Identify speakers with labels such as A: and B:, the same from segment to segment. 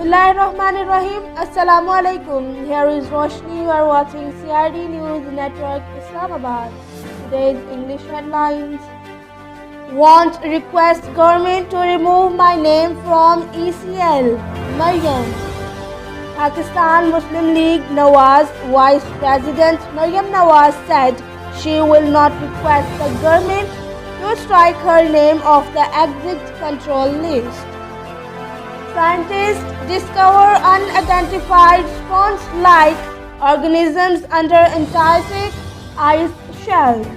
A: Bismillahirrahmanirrahim. Assalamu alaikum. Here is Roshni. You are watching CRD News Network, Islamabad. Today's English headlines. Want request government to remove my name from ECL. Maryam. Pakistan Muslim League Nawaz Vice President Maryam Nawaz said she will not request the government to strike her name off the exit control list. Scientists discover unidentified sponge-like organisms under Antarctic ice shelves.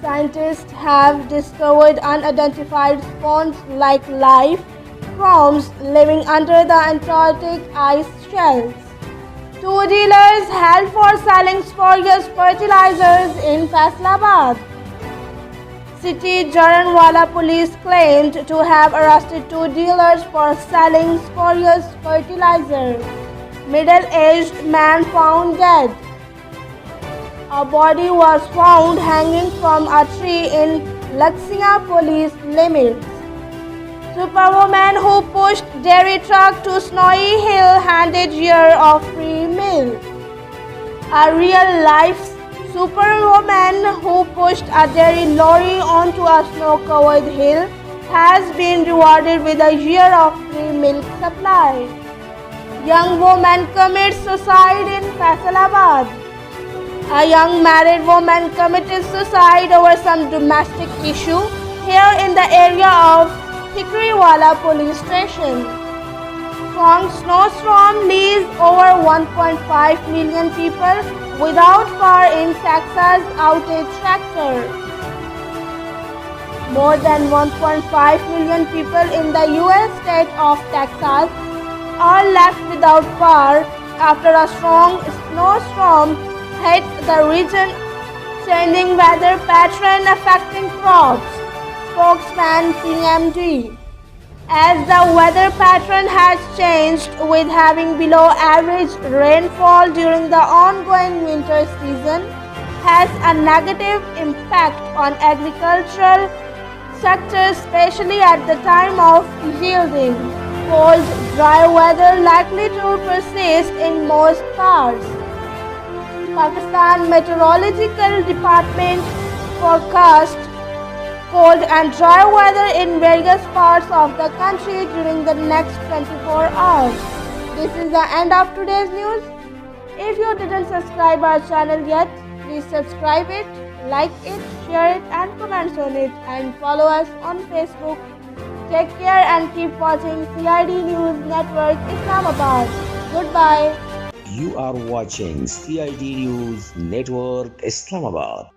A: Scientists have discovered unidentified sponge-like life forms living under the Antarctic ice shelves. Two dealers held for selling spurious fertilizers in Faisalabad. City Jaranwala police claimed to have arrested two dealers for selling spurious fertilizer. Middle-aged man found dead. A body was found hanging from a tree in Lakshya police limits. Superwoman who pushed dairy truck to Snowy Hill handed year of free meal. A real-life superwoman who pushed a dairy lorry onto a snow-covered hill has been rewarded with a year of free milk supply. Young woman commits suicide in Faisalabad. A young married woman committed suicide over some domestic issue here in the area of Tikriwala police station. Strong snowstorm leaves over 1.5 million people without power in Texas outage tractor. More than 1.5 million people in the US state of Texas are left without power after a strong snowstorm hit the region, changing weather pattern affecting crops. Spokesman PMD. As the weather pattern has changed with having below average rainfall during the ongoing winter season has a negative impact on agricultural sector, especially at the time of yielding. Cold, dry weather likely to persist in most parts. Pakistan Meteorological Department forecast cold and dry weather in various parts of the country during the next 24 hours. This is the end of today's news. If you didn't subscribe our channel yet, please subscribe it, like it, share it and comment on it, and follow us on Facebook. Take care and keep watching CID News Network, Islamabad. Goodbye.
B: You are watching CID News Network, Islamabad.